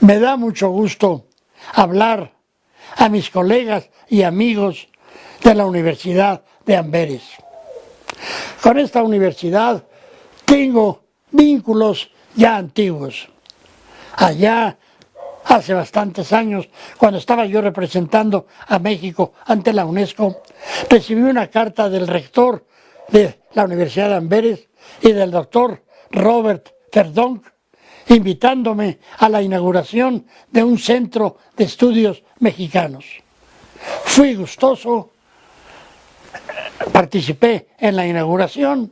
Me da mucho gusto hablar a mis colegas y amigos de la Universidad de Amberes. Con esta universidad tengo vínculos ya antiguos. Allá, hace bastantes años, cuando estaba yo representando a México ante la UNESCO, recibí una carta del rector de la Universidad de Amberes y del doctor Robert Verdonk, invitándome a la inauguración de un centro de estudios mexicanos. Fui gustoso, participé en la inauguración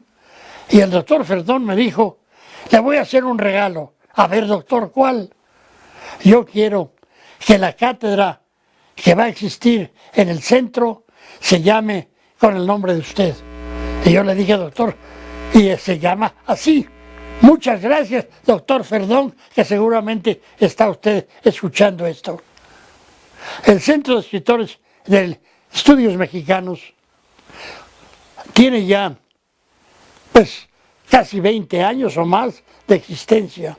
y el doctor Verdonk me dijo: le voy a hacer un regalo. A ver, doctor, ¿cuál? Yo quiero que la cátedra que va a existir en el centro se llame con el nombre de usted. Y yo le dije: doctor, y se llama así. Muchas gracias, doctor Verdonk, que seguramente está usted escuchando esto. El Centro de Escritores de Estudios Mexicanos tiene ya casi 20 años o más de existencia.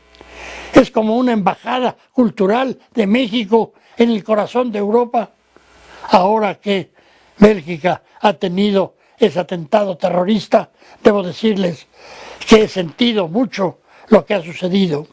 Es como una embajada cultural de México en el corazón de Europa. Ahora que Bélgica ha tenido ese atentado terrorista, debo decirles que he sentido mucho lo que ha sucedido.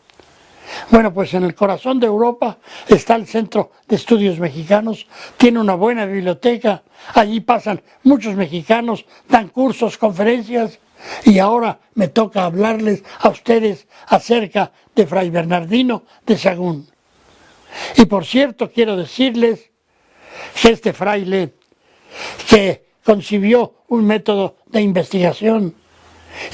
Bueno, pues en el corazón de Europa está el Centro de Estudios Mexicanos, tiene una buena biblioteca, allí pasan muchos mexicanos, dan cursos, conferencias, y ahora me toca hablarles a ustedes acerca de Fray Bernardino de Sahagún. Y por cierto, quiero decirles que este fraile, que concibió un método de investigación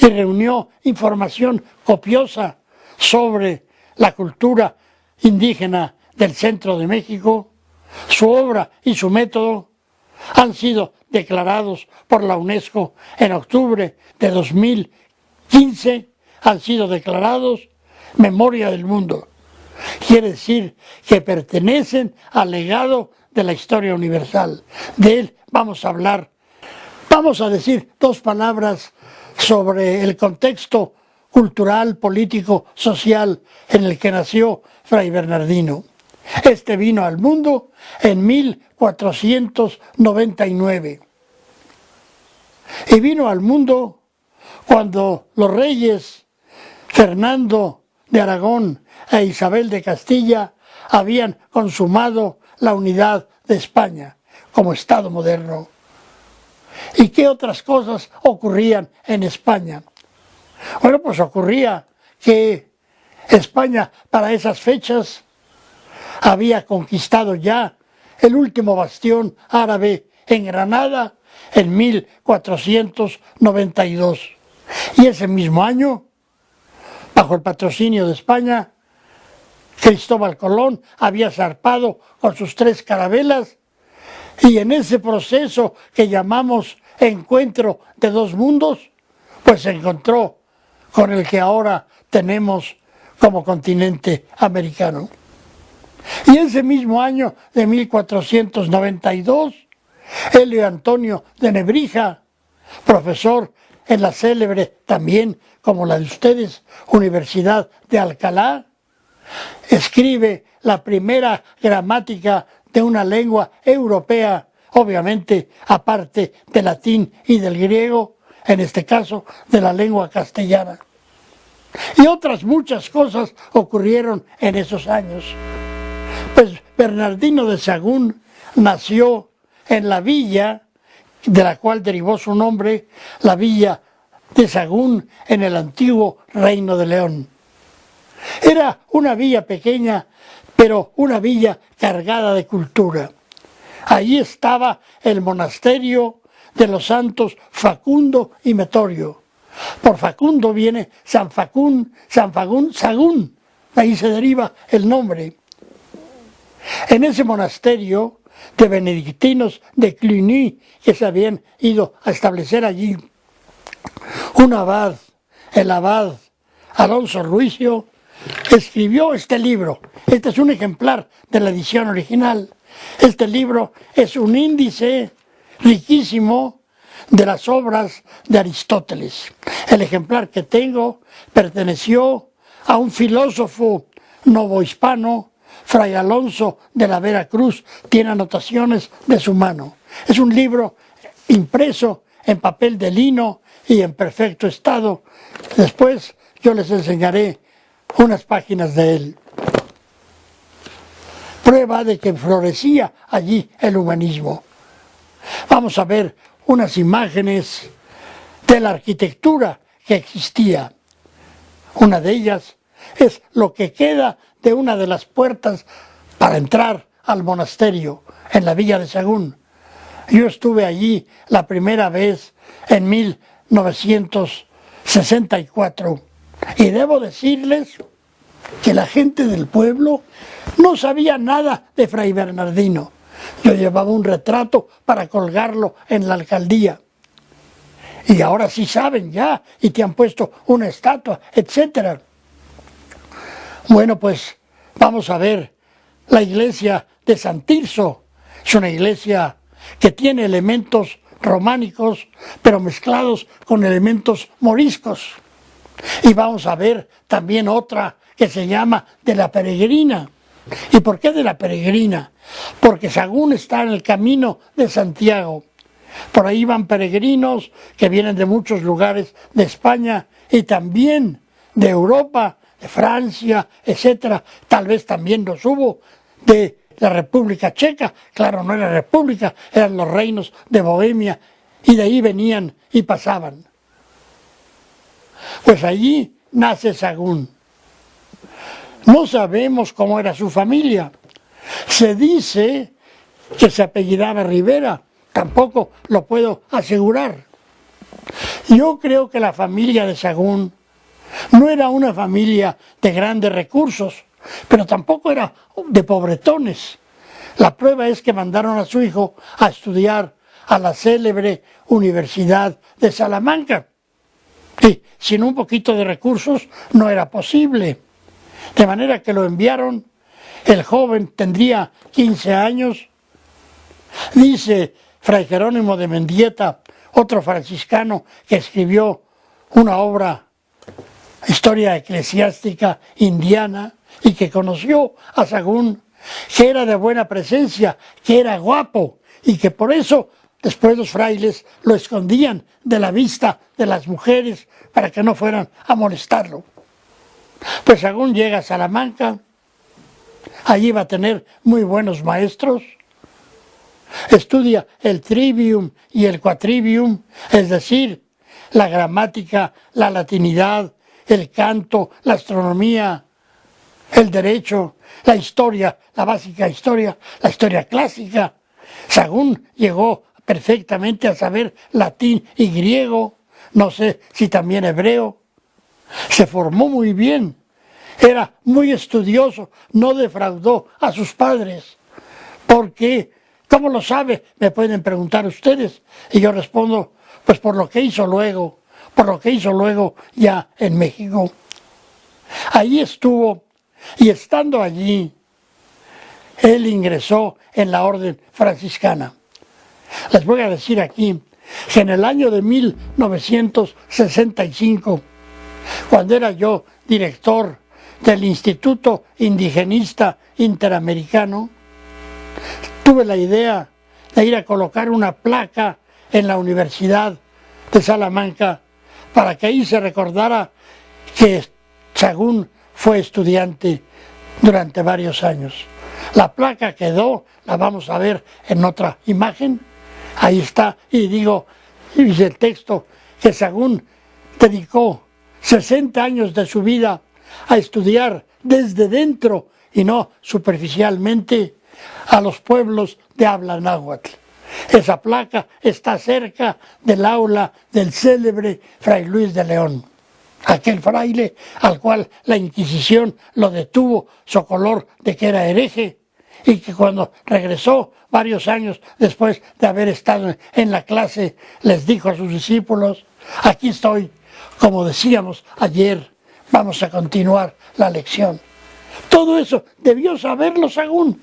y reunió información copiosa sobre la cultura indígena del centro de México, su obra y su método han sido declarados por la UNESCO en octubre de 2015, han sido declarados Memoria del Mundo. Quiere decir que pertenecen al legado de la historia universal. De él vamos a hablar. Vamos a decir dos palabras sobre el contexto cultural, político, social en el que nació Fray Bernardino. Este vino al mundo en 1499. Y vino al mundo cuando los reyes Fernando de Aragón e Isabel de Castilla habían consumado la unidad de España como Estado moderno. ¿Y qué otras cosas ocurrían en España? Bueno, pues ocurría que España para esas fechas había conquistado ya el último bastión árabe en Granada en 1492. Y ese mismo año, bajo el patrocinio de España, Cristóbal Colón había zarpado con sus 3 carabelas, y en ese proceso que llamamos encuentro de dos mundos, pues se encontró con el que ahora tenemos como continente americano. Y ese mismo año de 1492, Helio Antonio de Nebrija, profesor en la célebre, también como la de ustedes, Universidad de Alcalá, escribe la primera gramática de una lengua europea, obviamente aparte del latín y del griego, en este caso de la lengua castellana. Y otras muchas cosas ocurrieron en esos años. Pues Bernardino de Sahagún nació en la villa de la cual derivó su nombre, la villa de Sahagún, en el antiguo Reino de León. Era una villa pequeña, pero una villa cargada de cultura. Allí estaba el monasterio de los santos Facundo y Metorio. Por Facundo viene San Facún, Sahagún, ahí se deriva el nombre. En ese monasterio de benedictinos de Cluny, que se habían ido a establecer allí, un abad, el abad Alonso Ruicio, escribió este libro. Este es un ejemplar de la edición original. Este libro es un índice riquísimo de las obras de Aristóteles. El ejemplar que tengo perteneció a un filósofo novohispano Fray Alonso de la Vera Cruz tiene anotaciones de su mano. Es un libro impreso en papel de lino y en perfecto estado. Después yo les enseñaré unas páginas de él. Prueba de que florecía allí el humanismo. Vamos a ver unas imágenes de la arquitectura que existía. Una de ellas es lo que queda de una de las puertas para entrar al monasterio en la villa de Sahagún. Yo estuve allí la primera vez en 1964 y debo decirles que la gente del pueblo no sabía nada de Fray Bernardino. Yo llevaba un retrato para colgarlo en la alcaldía. Y ahora sí saben ya, y te han puesto una estatua, etc. Bueno, pues vamos a ver la iglesia de San Tirso. Es una iglesia que tiene elementos románicos, pero mezclados con elementos moriscos. Y vamos a ver también otra que se llama de la Peregrina. ¿Y por qué de la Peregrina? Porque Sahagún está en el camino de Santiago. Por ahí van peregrinos que vienen de muchos lugares de España y también de Europa, de Francia, etcétera. Tal vez también los hubo de la República Checa. Claro, no era república, eran los reinos de Bohemia y de ahí venían y pasaban. Pues allí nace Sahagún. No sabemos cómo era su familia. Se dice que se apellidaba Rivera. Tampoco lo puedo asegurar. Yo creo que la familia de Sahagún no era una familia de grandes recursos, pero tampoco era de pobretones. La prueba es que mandaron a su hijo a estudiar a la célebre Universidad de Salamanca. Y sin un poquito de recursos no era posible. De manera que lo enviaron, el joven tendría 15 años. Dice Fray Jerónimo de Mendieta, otro franciscano que escribió una obra, Historia Eclesiástica Indiana, y que conoció a Sahagún, que era de buena presencia, que era guapo, y que por eso después los frailes lo escondían de la vista de las mujeres para que no fueran a molestarlo. Pues Sahagún llega a Salamanca, allí va a tener muy buenos maestros, estudia el trivium y el quadrivium, es decir, la gramática, la latinidad, el canto, la astronomía, el derecho, la historia, la básica historia, la historia clásica. Sahagún llegó perfectamente a saber latín y griego, no sé si también hebreo. Se formó muy bien, era muy estudioso, no defraudó a sus padres. Porque, ¿cómo lo sabe? Me pueden preguntar ustedes. Y yo respondo, pues por lo que hizo luego ya en México. Allí estuvo, y estando allí, él ingresó en la orden franciscana. Les voy a decir aquí que en el año de 1965, cuando era yo director del Instituto Indigenista Interamericano, tuve la idea de ir a colocar una placa en la Universidad de Salamanca para que ahí se recordara que Sahagún fue estudiante durante varios años. La placa quedó, la vamos a ver en otra imagen, ahí está, y dice el texto que Sahagún dedicó 60 años de su vida a estudiar desde dentro y no superficialmente a los pueblos de habla náhuatl. Esa placa está cerca del aula del célebre Fray Luis de León, aquel fraile al cual la Inquisición lo detuvo socolor de que era hereje y que cuando regresó varios años después de haber estado en la clase les dijo a sus discípulos: aquí estoy, como decíamos ayer, vamos a continuar la lección. Todo eso debió saberlo Sahagún.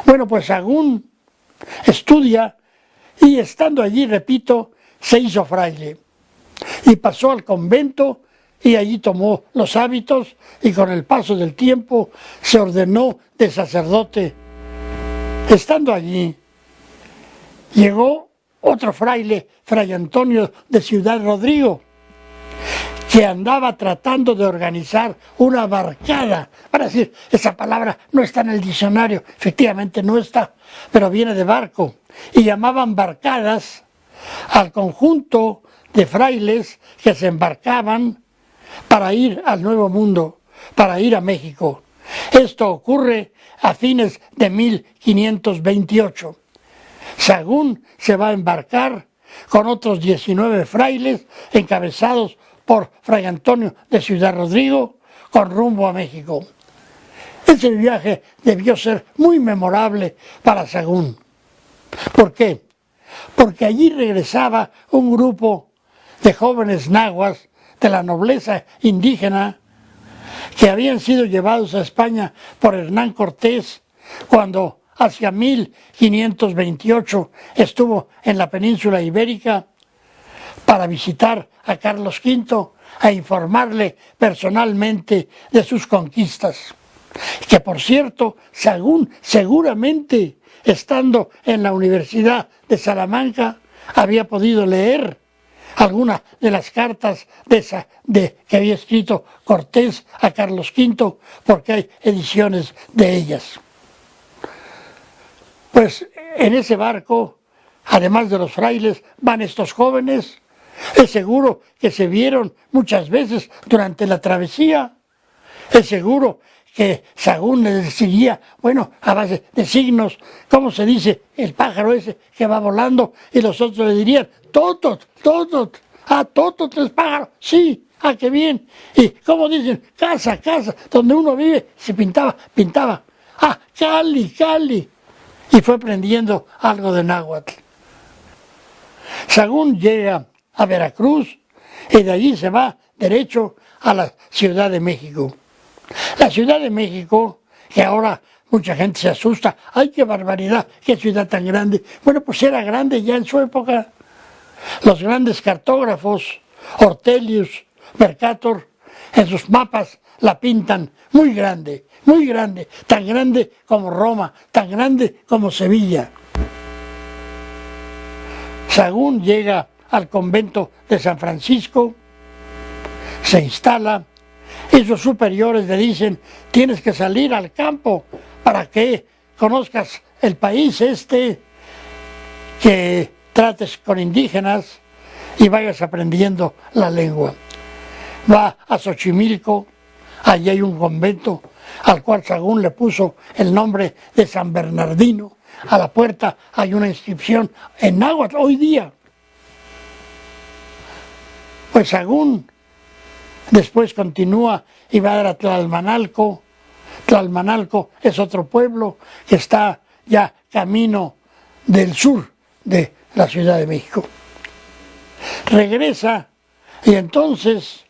Bueno, pues Sahagún estudia y estando allí, repito, se hizo fraile y pasó al convento y allí tomó los hábitos y con el paso del tiempo se ordenó de sacerdote. Estando allí, llegó otro fraile, Fray Antonio de Ciudad Rodrigo, que andaba tratando de organizar una barcada. Para decir, esa palabra no está en el diccionario, efectivamente no está, pero viene de barco. Y llamaban barcadas al conjunto de frailes que se embarcaban para ir al Nuevo Mundo, para ir a México. Esto ocurre a fines de 1528. Sahagún se va a embarcar con otros 19 frailes encabezados por Fray Antonio de Ciudad Rodrigo con rumbo a México. Ese viaje debió ser muy memorable para Sahagún. ¿Por qué? Porque allí regresaba un grupo de jóvenes nahuas de la nobleza indígena que habían sido llevados a España por Hernán Cortés cuando hacia 1528 estuvo en la península ibérica para visitar a Carlos V a informarle personalmente de sus conquistas. Que por cierto, Sahagún seguramente estando en la Universidad de Salamanca había podido leer algunas de las cartas que había escrito Cortés a Carlos V, porque hay ediciones de ellas. Pues en ese barco, además de los frailes, van estos jóvenes. Es seguro que se vieron muchas veces durante la travesía. Es seguro que Sahagún les seguía, bueno, a base de signos, ¿cómo se dice? El pájaro ese que va volando, y los otros le dirían, totot, totot, totot es pájaro, sí, qué bien. Y ¿cómo dicen? Casa, casa, donde uno vive, se pintaba, Cali, Cali. Y fue aprendiendo algo de náhuatl. Sahagún llega a Veracruz y de allí se va derecho a la Ciudad de México. La Ciudad de México, que ahora mucha gente se asusta, ¡ay, qué barbaridad, qué ciudad tan grande! Bueno, pues era grande ya en su época. Los grandes cartógrafos, Ortelius, Mercator, en sus mapas la pintan muy grande, tan grande como Roma, tan grande como Sevilla. Sahagún llega al convento de San Francisco, se instala, y sus superiores le dicen, tienes que salir al campo para que conozcas el país que trates con indígenas y vayas aprendiendo la lengua. Va a Xochimilco, allí hay un convento al cual Sahagún le puso el nombre de San Bernardino. A la puerta hay una inscripción en náhuatl hoy día. Pues Sahagún después continúa y va a dar a Tlalmanalco. Tlalmanalco es otro pueblo que está ya camino del sur de la Ciudad de México. Regresa y entonces,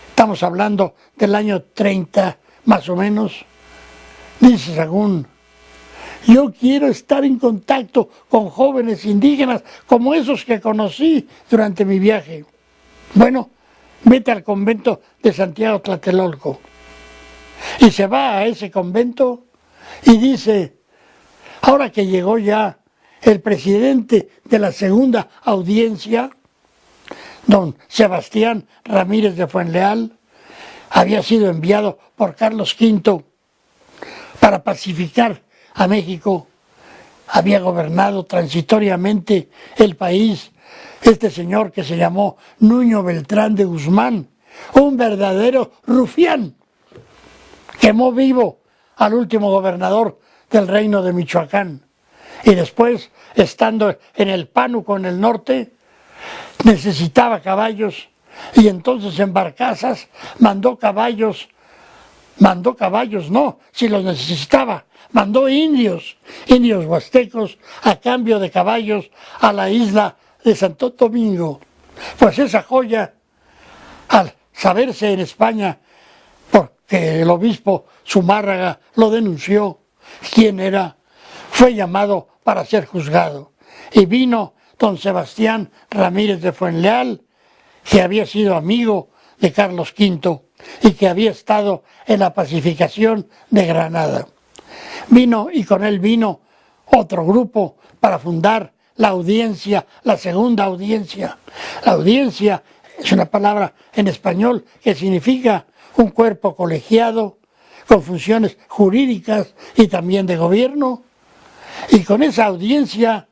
estamos hablando del año 30 más o menos, dice Sahagún, yo quiero estar en contacto con jóvenes indígenas como esos que conocí durante mi viaje. Bueno, vete al convento de Santiago Tlatelolco. Y se va a ese convento y dice, ahora que llegó ya el presidente de la segunda audiencia, don Sebastián Ramírez de Fuenleal, había sido enviado por Carlos V para pacificar a México, había gobernado transitoriamente el país este señor que se llamó Nuño Beltrán de Guzmán, un verdadero rufián, quemó vivo al último gobernador del reino de Michoacán y después, estando en el Pánuco en el norte, necesitaba caballos y entonces en barcazas mandó caballos no, si los necesitaba, mandó indios huastecos a cambio de caballos a la isla de Santo Domingo. Pues esa joya, al saberse en España, porque el obispo Zumárraga lo denunció, quién era, fue llamado para ser juzgado. Y vino don Sebastián Ramírez de Fuenleal, que había sido amigo de Carlos V y que había estado en la pacificación de Granada. Vino, y con él vino otro grupo para fundar la Audiencia, la Segunda Audiencia. La Audiencia es una palabra en español que significa un cuerpo colegiado con funciones jurídicas y también de gobierno. Y con esa audiencia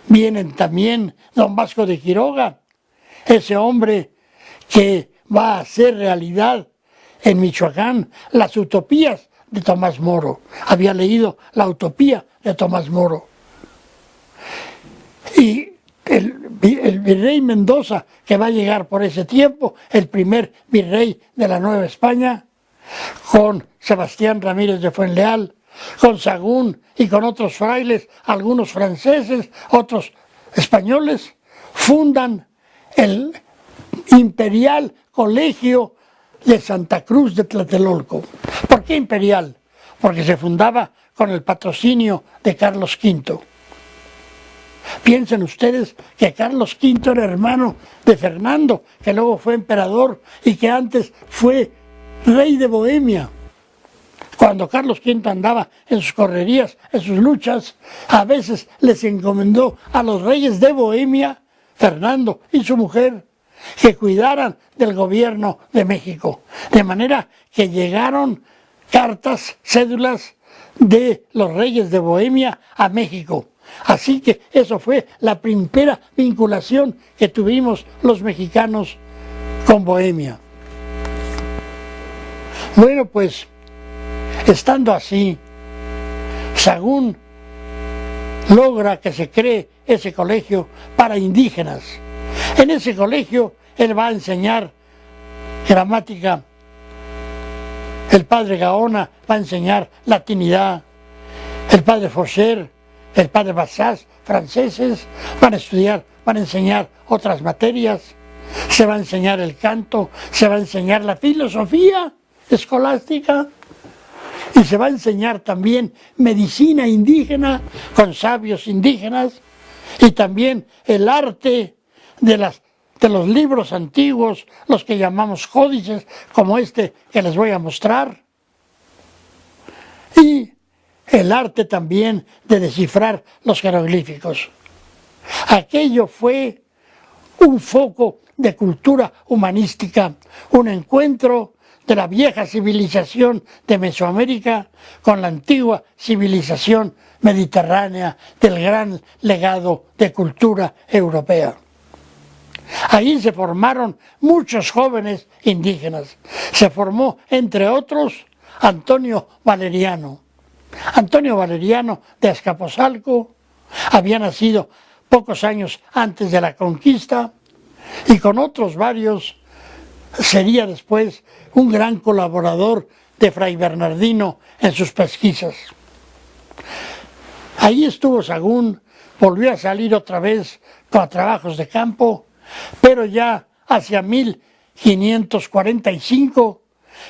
vienen también don Vasco de Quiroga, ese hombre que va a hacer realidad en Michoacán las utopías de Tomás Moro. Había leído la utopía de Tomás Moro. Y el virrey Mendoza, que va a llegar por ese tiempo, el primer virrey de la Nueva España, con Sebastián Ramírez de Fuenleal, con Sagún y con otros frailes, algunos franceses, otros españoles, fundan el Imperial Colegio de Santa Cruz de Tlatelolco. ¿Por qué imperial? Porque se fundaba con el patrocinio de Carlos V. Piensen ustedes que Carlos V era hermano de Fernando, que luego fue emperador y que antes fue rey de Bohemia. Cuando Carlos V andaba en sus correrías, en sus luchas, a veces les encomendó a los reyes de Bohemia, Fernando y su mujer, que cuidaran del gobierno de México. De manera que llegaron cartas, cédulas de los reyes de Bohemia a México. Así que eso fue la primera vinculación que tuvimos los mexicanos con Bohemia. Bueno, pues, estando así, Sagún logra que se cree ese colegio para indígenas. En ese colegio él va a enseñar gramática, el padre Gaona va a enseñar latinidad, el padre Faucher, el padre Bassas, franceses, van a enseñar otras materias, se va a enseñar el canto, se va a enseñar la filosofía escolástica y se va a enseñar también medicina indígena con sabios indígenas y también el arte de los libros antiguos, los que llamamos códices, como este que les voy a mostrar, y el arte también de descifrar los jeroglíficos. Aquello fue un foco de cultura humanística, un encuentro de la vieja civilización de Mesoamérica con la antigua civilización mediterránea del gran legado de cultura europea. Ahí se formaron muchos jóvenes indígenas. Se formó, entre otros, Antonio Valeriano. Antonio Valeriano de Azcapotzalco había nacido pocos años antes de la conquista y con otros varios sería después un gran colaborador de Fray Bernardino en sus pesquisas. Ahí estuvo Sagún, volvió a salir otra vez con trabajos de campo, pero ya hacia 1545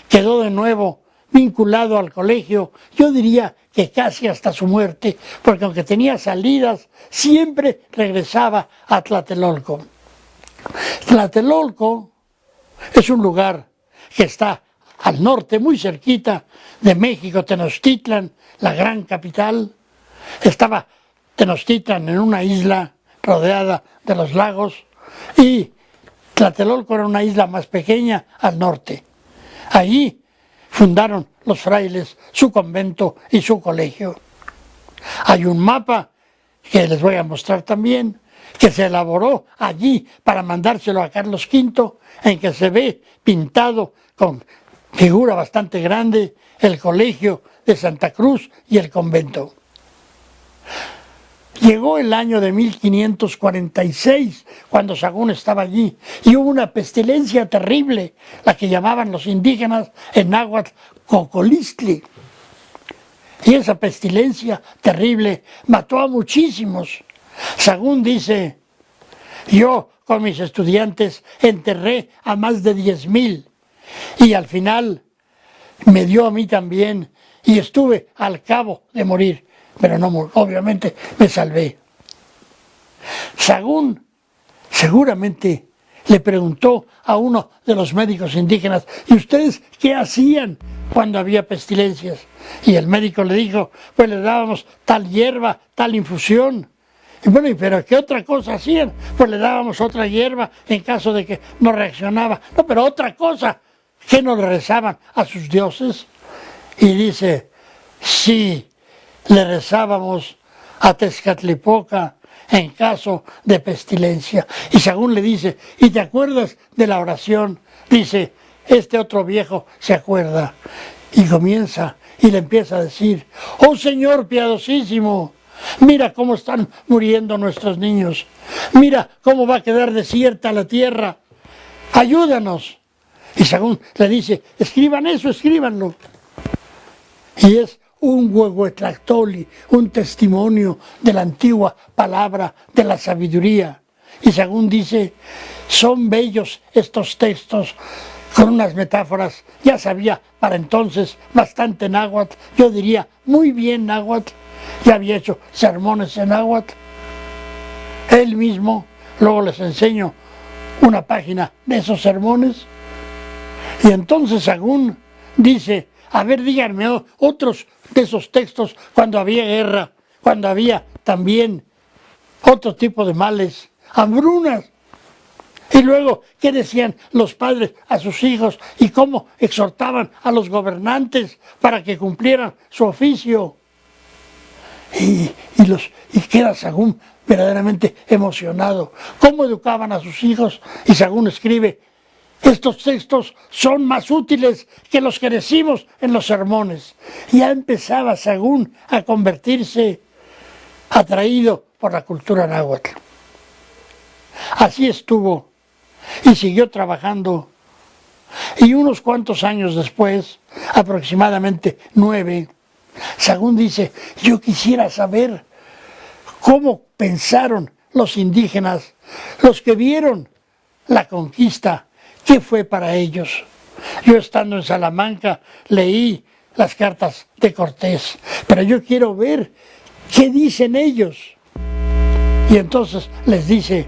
quedó de nuevo vinculado al colegio, yo diría que casi hasta su muerte, porque aunque tenía salidas, siempre regresaba a Tlatelolco. Tlatelolco es un lugar que está al norte, muy cerquita de México, Tenochtitlan, la gran capital. Estaba Tenochtitlan en una isla rodeada de los lagos y Tlatelolco era una isla más pequeña al norte. Allí fundaron los frailes su convento y su colegio. Hay un mapa que les voy a mostrar también, que se elaboró allí para mandárselo a Carlos V, en que se ve pintado con figura bastante grande el colegio de Santa Cruz y el convento. Llegó el año de 1546, cuando Sagún estaba allí, y hubo una pestilencia terrible, la que llamaban los indígenas en náhuatl Cocolistli. Y esa pestilencia terrible mató a muchísimos. Sagún dice: yo con mis estudiantes enterré a más de 10,000 y al final me dio a mí también y estuve al cabo de morir. Pero no, obviamente me salvé. Sagún seguramente le preguntó a uno de los médicos indígenas, ¿y ustedes qué hacían cuando había pestilencias? Y el médico le dijo, pues le dábamos tal hierba, tal infusión. Y bueno, ¿pero qué otra cosa hacían? Pues le dábamos otra hierba en caso de que no reaccionaba. No, pero otra cosa, ¿qué no le rezaban a sus dioses? Y dice, sí, le rezábamos a Tezcatlipoca en caso de pestilencia. Y según le dice, ¿y te acuerdas de la oración? Dice, este otro viejo se acuerda. Y comienza y le empieza a decir, oh Señor piadosísimo, mira cómo están muriendo nuestros niños. Mira cómo va a quedar desierta la tierra. Ayúdanos. Y según le dice, escriban eso, escríbanlo. Y es un Huehuetlactoli, un testimonio de la antigua palabra de la sabiduría. Y según dice, son bellos estos textos con unas metáforas. Ya sabía para entonces bastante náhuatl, yo diría muy bien náhuatl. Ya había hecho sermones en náhuatl. Él mismo, luego les enseño una página de esos sermones. Y entonces según dice, a ver, díganme otros de esos textos cuando había guerra, cuando había también otro tipo de males, hambrunas. Y luego, ¿qué decían los padres a sus hijos y cómo exhortaban a los gobernantes para que cumplieran su oficio? Y queda Sahagún verdaderamente emocionado. ¿Cómo educaban a sus hijos? Y Sahagún escribe, estos textos son más útiles que los que decimos en los sermones. Ya empezaba Sahagún a convertirse atraído por la cultura náhuatl. Así estuvo y siguió trabajando. Y unos cuantos años después, aproximadamente 9, Sahagún dice, yo quisiera saber cómo pensaron los indígenas, los que vieron la conquista. ¿Qué fue para ellos? Yo estando en Salamanca leí las cartas de Cortés, pero yo quiero ver qué dicen ellos. Y entonces les dice,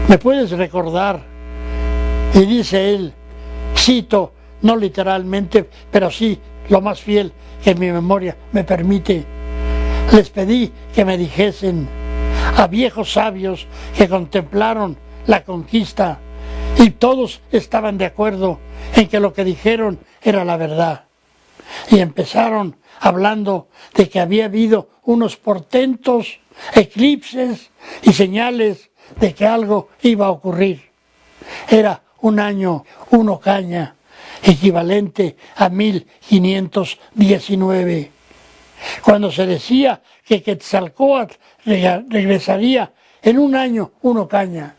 ¿me puedes recordar? Y dice él, cito, no literalmente, pero sí lo más fiel que mi memoria me permite. Les pedí que me dijesen a viejos sabios que contemplaron la conquista, y todos estaban de acuerdo en que lo que dijeron era la verdad. Y empezaron hablando de que había habido unos portentos, eclipses y señales de que algo iba a ocurrir. Era un año 1 caña, equivalente a 1519, cuando se decía que Quetzalcóatl regresaría en un año 1 caña.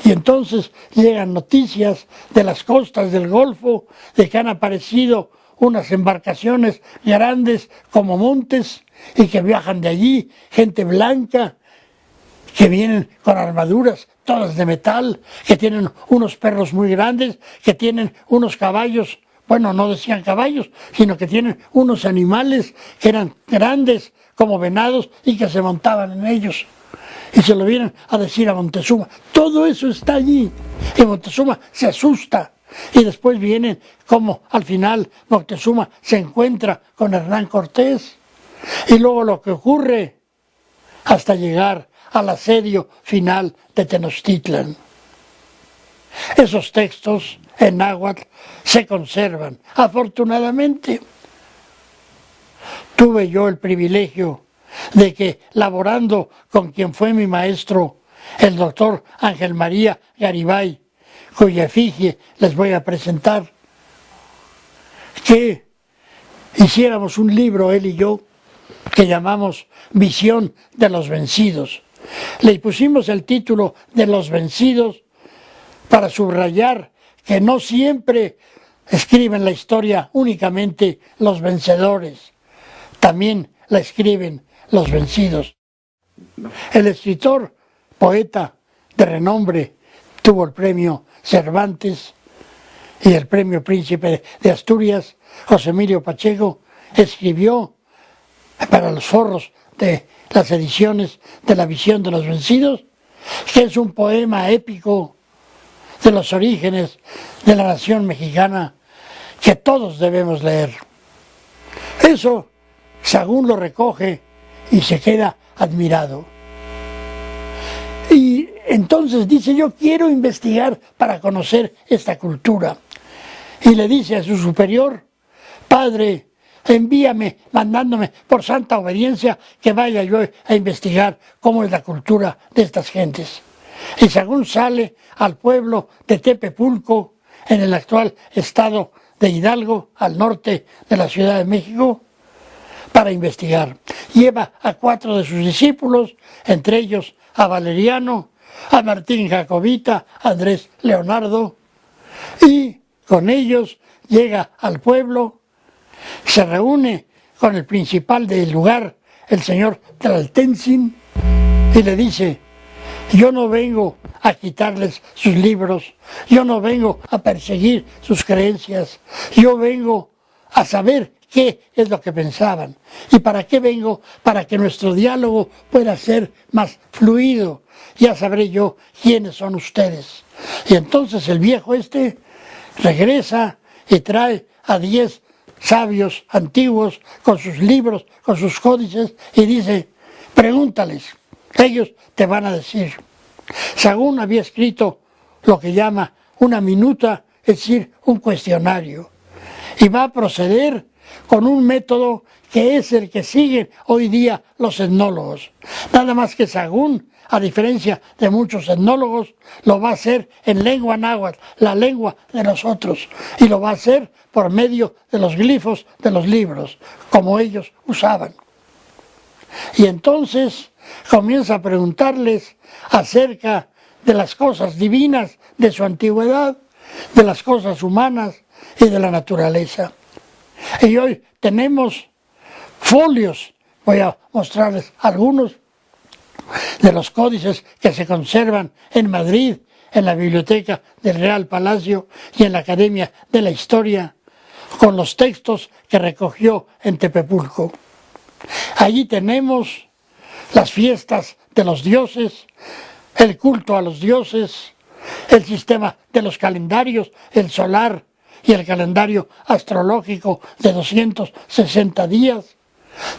Y entonces llegan noticias de las costas del Golfo de que han aparecido unas embarcaciones grandes como montes y que viajan de allí, gente blanca, que vienen con armaduras todas de metal, que tienen unos perros muy grandes, que tienen unos caballos, bueno, no decían caballos, sino que tienen unos animales que eran grandes como venados y que se montaban en ellos. Y se lo vienen a decir a Montezuma. Todo eso está allí. Y Montezuma se asusta. Y después vienen como al final Moctezuma se encuentra con Hernán Cortés. Y luego lo que ocurre hasta llegar al asedio final de Tenochtitlan. Esos textos en náhuatl se conservan, afortunadamente. Tuve yo el privilegio de que, laborando con quien fue mi maestro, el doctor Ángel María Garibay, cuya efigie les voy a presentar, que hiciéramos un libro, él y yo, que llamamos Visión de los Vencidos. Le pusimos el título de Los Vencidos para subrayar que no siempre escriben la historia únicamente los vencedores, también la escriben los vencidos. El escritor, poeta de renombre, tuvo el premio Cervantes y el premio Príncipe de Asturias, José Emilio Pacheco, escribió para los forros de las ediciones de La Visión de los Vencidos, que es un poema épico de los orígenes de la nación mexicana que todos debemos leer. Eso Sahagún lo recoge y se queda admirado. Y entonces dice, yo quiero investigar para conocer esta cultura. Y le dice a su superior, padre, envíame, mandándome por santa obediencia, que vaya yo a investigar cómo es la cultura de estas gentes. Y Sahagún sale al pueblo de Tepepulco, en el actual estado de Hidalgo, al norte de la Ciudad de México, para investigar. Lleva a 4 de sus discípulos, entre ellos a Valeriano, a Martín Jacobita, a Andrés Leonardo, y con ellos llega al pueblo, se reúne con el principal del lugar, el señor Tlaltensin, y le dice, yo no vengo a quitarles sus libros, yo no vengo a perseguir sus creencias, yo vengo a saber qué es lo que pensaban. ¿Y para qué vengo? Para que nuestro diálogo pueda ser más fluido. Ya sabré yo quiénes son ustedes. Y entonces el viejo regresa y trae a 10 sabios antiguos con sus libros, con sus códices, y dice, pregúntales, ellos te van a decir. Sahagún había escrito lo que llama una minuta, es decir, un cuestionario, y va a proceder con un método que es el que siguen hoy día los etnólogos. Nada más que Sahagún, a diferencia de muchos etnólogos, lo va a hacer en lengua náhuatl, la lengua de nosotros, y lo va a hacer por medio de los glifos de los libros, como ellos usaban. Y entonces comienza a preguntarles acerca de las cosas divinas de su antigüedad, de las cosas humanas y de la naturaleza. Y hoy tenemos folios, voy a mostrarles algunos, de los códices que se conservan en Madrid, en la biblioteca del Real Palacio y en la Academia de la Historia, con los textos que recogió en Tepepulco. Allí tenemos las fiestas de los dioses, el culto a los dioses, el sistema de los calendarios, el solar y el calendario astrológico de 260 días.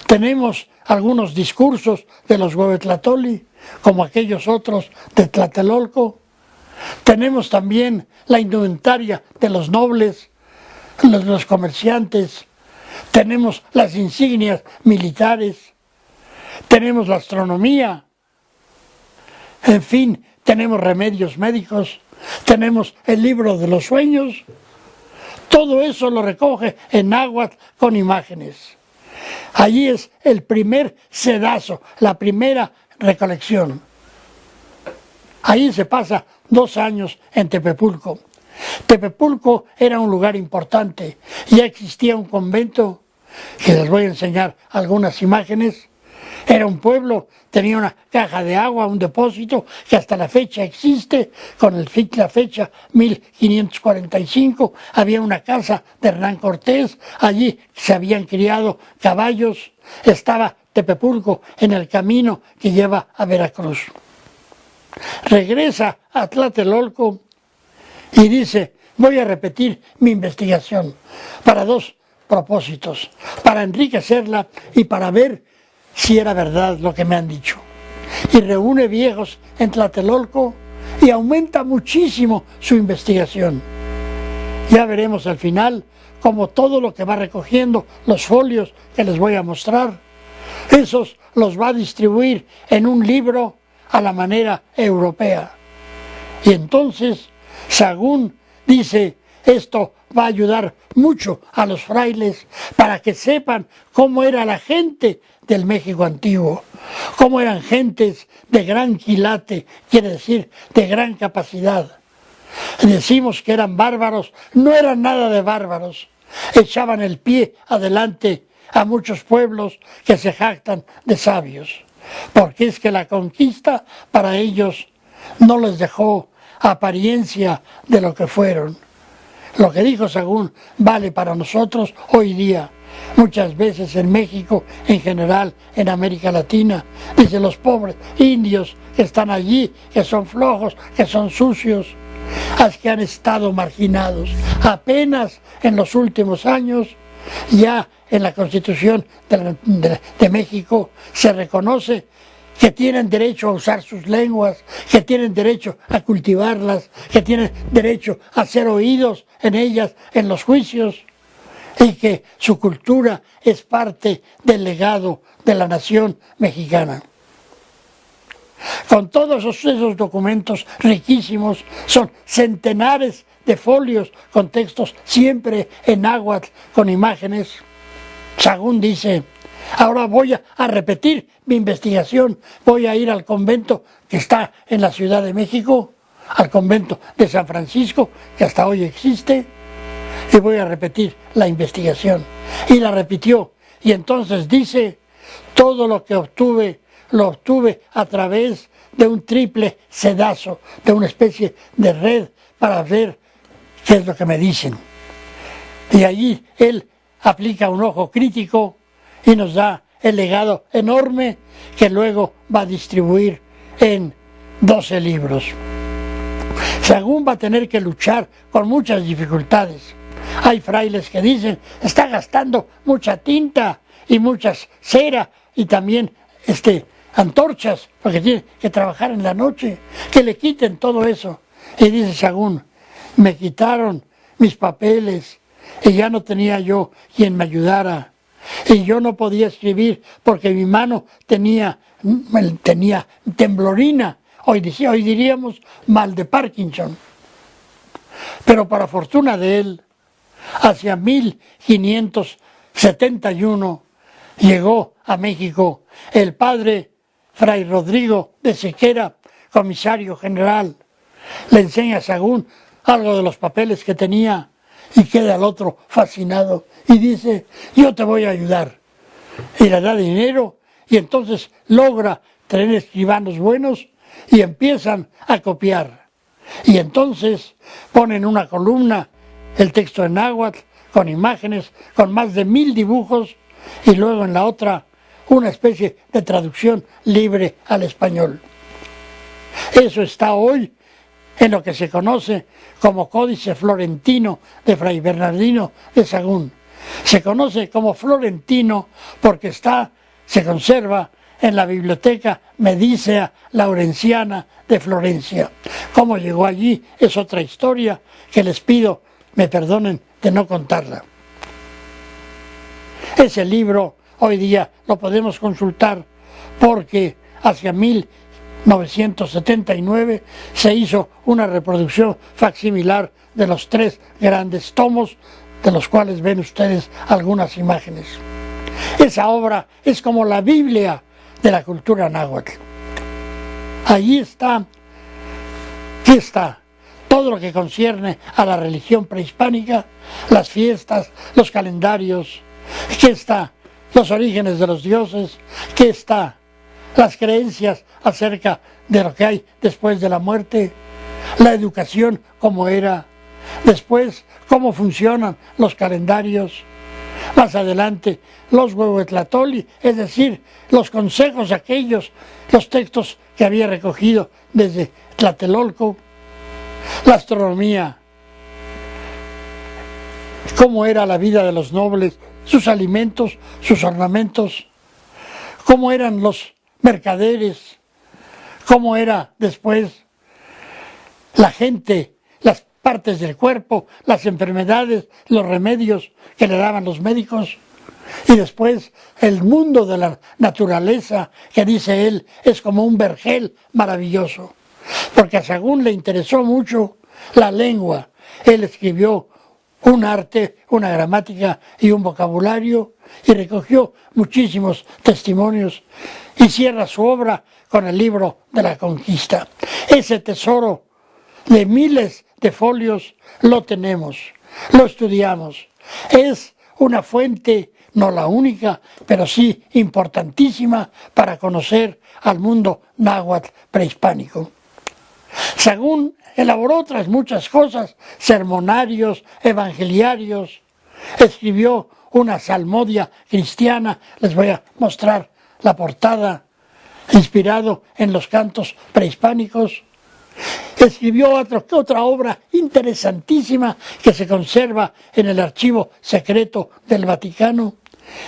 Tenemos algunos discursos de los Huehuetlatoli, como aquellos otros de Tlatelolco. Tenemos también la indumentaria de los nobles, los comerciantes. Tenemos las insignias militares. Tenemos la astronomía. En fin, tenemos remedios médicos. Tenemos el libro de los sueños. Todo eso lo recoge en náhuatl con imágenes. Allí es el primer sedazo, la primera recolección. Ahí se pasa 2 años en Tepepulco. Tepepulco era un lugar importante. Ya existía un convento, que les voy a enseñar algunas imágenes. Era un pueblo, tenía una caja de agua, un depósito que hasta la fecha existe, con la fecha 1545, había una casa de Hernán Cortés, allí se habían criado caballos, estaba Tepepulco en el camino que lleva a Veracruz. Regresa a Tlatelolco y dice, voy a repetir mi investigación para 2 propósitos, para enriquecerla y para ver si era verdad lo que me han dicho. Y reúne viejos en Tlatelolco y aumenta muchísimo su investigación. Ya veremos al final cómo todo lo que va recogiendo, los folios que les voy a mostrar, esos los va a distribuir en un libro a la manera europea. Y entonces Sahagún dice, esto va a ayudar mucho a los frailes para que sepan cómo era la gente del México antiguo, cómo eran gentes de gran quilate, quiere decir de gran capacidad. Decimos que eran bárbaros, no eran nada de bárbaros, echaban el pie adelante a muchos pueblos que se jactan de sabios, porque es que la conquista para ellos no les dejó apariencia de lo que fueron. Lo que dijo Sahagún vale para nosotros hoy día. Muchas veces en México, en general en América Latina, dice los pobres indios que están allí, que son flojos, que son sucios. que han estado marginados. Apenas en los últimos años, ya en la Constitución de México se reconoce que tienen derecho a usar sus lenguas, que tienen derecho a cultivarlas, que tienen derecho a ser oídos en ellas, en los juicios, y que su cultura es parte del legado de la nación mexicana. Con todos esos documentos riquísimos, son centenares de folios con textos siempre en náhuatl, con imágenes. Sahagún dice: ahora voy a repetir mi investigación, voy a ir al convento que está en la Ciudad de México, al convento de San Francisco, que hasta hoy existe, y voy a repetir la investigación. Y la repitió, y entonces dice: todo lo que obtuve, lo obtuve a través de un triple sedazo, de una especie de red para ver qué es lo que me dicen. Y allí él aplica un ojo crítico y nos da el legado enorme que luego va a distribuir en 12 libros. Sahagún va a tener que luchar con muchas dificultades. Hay frailes que dicen: está gastando mucha tinta y mucha cera y también antorchas, porque tiene que trabajar en la noche, que le quiten todo eso. Y dice Sahagún: me quitaron mis papeles y ya no tenía yo quien me ayudara. Y yo no podía escribir porque mi mano tenía temblorina, hoy diríamos mal de Parkinson. Pero para fortuna de él, hacia 1571 llegó a México el padre Fray Rodrigo de Sequera, comisario general. Le enseña a Sahagún algo de los papeles que tenía y queda el otro fascinado y dice: yo te voy a ayudar. Y le da dinero y entonces logra tener escribanos buenos y empiezan a copiar. Y entonces ponen una columna el texto en náhuatl con imágenes, con más de 1000 dibujos, y luego en la otra una especie de traducción libre al español. Eso está hoy en lo que se conoce como Códice Florentino de Fray Bernardino de Sahagún. Se conoce como florentino porque se conserva en la Biblioteca Medicea Laurenciana de Florencia. Cómo llegó allí es otra historia que les pido me perdonen de no contarla. Ese libro hoy día lo podemos consultar porque hacia 1979 se hizo una reproducción facsimilar de los 3 grandes tomos, de los cuales ven ustedes algunas imágenes. Esa obra es como la Biblia de la cultura náhuatl. Allí está, ¿qué está? Todo lo que concierne a la religión prehispánica, las fiestas, los calendarios. ¿Qué está? Los orígenes de los dioses. ¿Qué está? Las creencias acerca de lo que hay después de la muerte. La educación como era. Después, cómo funcionan los calendarios. Más adelante, los huehuetlatoli, es decir, los consejos aquellos, los textos que había recogido desde Tlatelolco. La astronomía, cómo era la vida de los nobles, sus alimentos, sus ornamentos, cómo eran los mercaderes, cómo era después la gente, las partes del cuerpo, las enfermedades, los remedios que le daban los médicos. Y después el mundo de la naturaleza, que dice él, es como un vergel maravilloso. Porque a Sahagún le interesó mucho la lengua. Él escribió un arte, una gramática y un vocabulario y recogió muchísimos testimonios y cierra su obra con el libro de la conquista. Ese tesoro de miles de folios lo tenemos, lo estudiamos. Es una fuente, no la única, pero sí importantísima para conocer al mundo náhuatl prehispánico. Sahagún elaboró otras muchas cosas, sermonarios, evangeliarios, escribió una salmodia cristiana, les voy a mostrar la portada, inspirado en los cantos prehispánicos. escribió otra obra interesantísima que se conserva en el archivo secreto del Vaticano,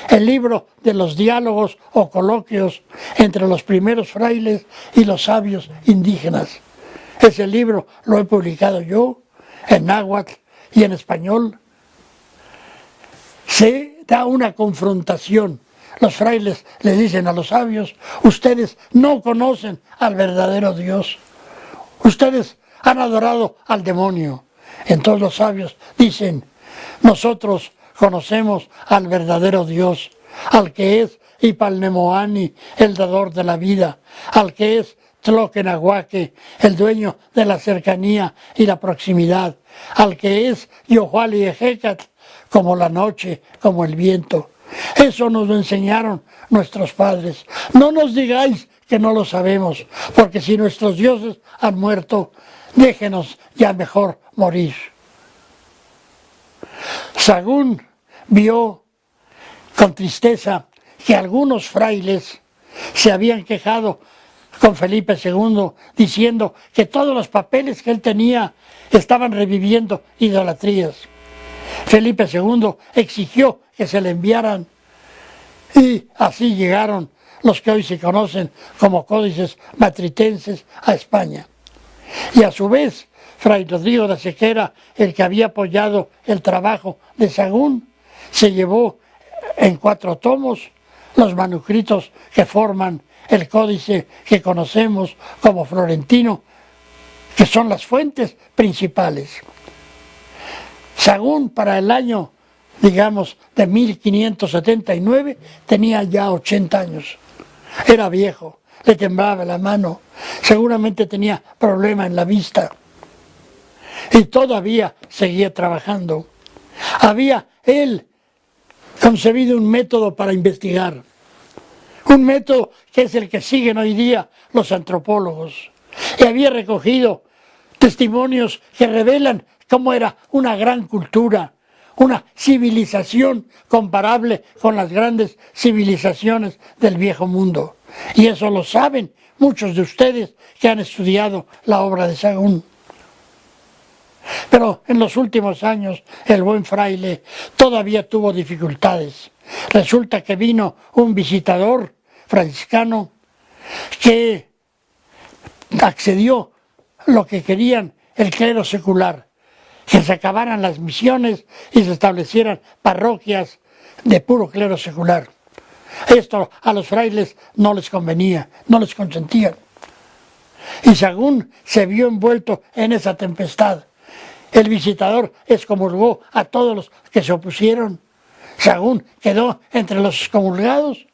el libro de los diálogos o coloquios entre los primeros frailes y los sabios indígenas. Ese libro lo he publicado yo en náhuatl y en español. Se da una confrontación. Los frailes le dicen a los sabios: ustedes no conocen al verdadero Dios. Ustedes han adorado al demonio. Entonces los sabios dicen: nosotros conocemos al verdadero Dios, al que es Ipalnemoani, el dador de la vida, al que es Tloquenahuaque, el dueño de la cercanía y la proximidad, al que es Yohuali Ejecatl, como la noche, como el viento. Eso nos lo enseñaron nuestros padres. No nos digáis que no lo sabemos, porque si nuestros dioses han muerto, déjenos ya mejor morir. Sahagún vio con tristeza que algunos frailes se habían quejado con Felipe II, diciendo que todos los papeles que él tenía estaban reviviendo idolatrías. Felipe II exigió que se le enviaran y así llegaron los que hoy se conocen como códices matritenses a España. Y a su vez, Fray Rodrigo de Sequera, el que había apoyado el trabajo de Sahagún, se llevó en 4 tomos los manuscritos que forman el códice que conocemos como florentino, que son las fuentes principales. Sahagún, para el año, digamos, de 1579, tenía ya 80 años. Era viejo, le temblaba la mano, seguramente tenía problema en la vista. Y todavía seguía trabajando. Había él concebido un método para investigar. Un método que es el que siguen hoy día los antropólogos. Y había recogido testimonios que revelan cómo era una gran cultura, una civilización comparable con las grandes civilizaciones del viejo mundo. Y eso lo saben muchos de ustedes que han estudiado la obra de Sahagún. Pero en los últimos años el buen fraile todavía tuvo dificultades. Resulta que vino un visitador franciscano que accedió a lo que querían el clero secular, que se acabaran las misiones y se establecieran parroquias de puro clero secular. Esto a los frailes no les convenía, no les consentían. Y Sahagún se vio envuelto en esa tempestad. El visitador excomulgó a todos los que se opusieron. Sahagún quedó entre los excomulgados,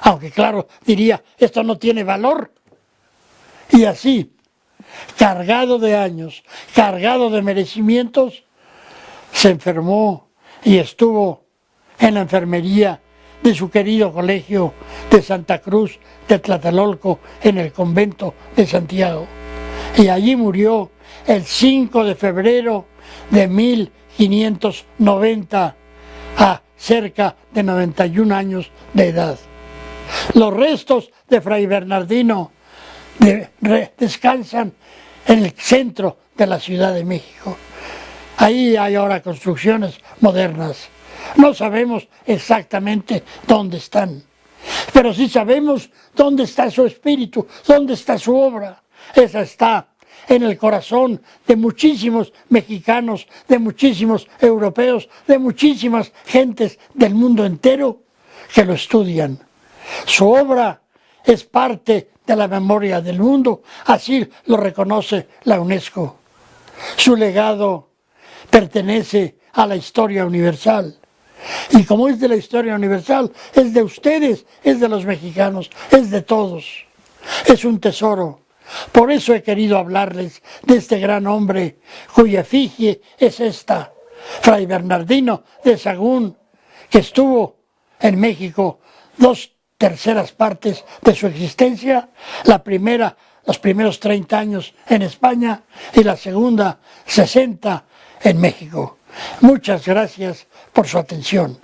aunque claro, diría, esto no tiene valor. Y así, cargado de años, cargado de merecimientos, se enfermó y estuvo en la enfermería de su querido colegio de Santa Cruz de Tlatelolco, en el convento de Santiago. Y allí murió el 5 de febrero de 1590, a cerca de 91 años de edad. Los restos de Fray Bernardino descansan en el centro de la Ciudad de México. Ahí hay ahora construcciones modernas. No sabemos exactamente dónde están, pero sí sabemos dónde está su espíritu, dónde está su obra. Esa está en el corazón de muchísimos mexicanos, de muchísimos europeos, de muchísimas gentes del mundo entero que lo estudian. Su obra es parte de la memoria del mundo, así lo reconoce la UNESCO. Su legado pertenece a la historia universal. Y como es de la historia universal, es de ustedes, es de los mexicanos, es de todos. Es un tesoro. Por eso he querido hablarles de este gran hombre cuya efigie es esta, Fray Bernardino de Sahagún, que estuvo en México 2/3 partes de su existencia, la primera, los primeros 30 años en España y la segunda 60 en México. Muchas gracias por su atención.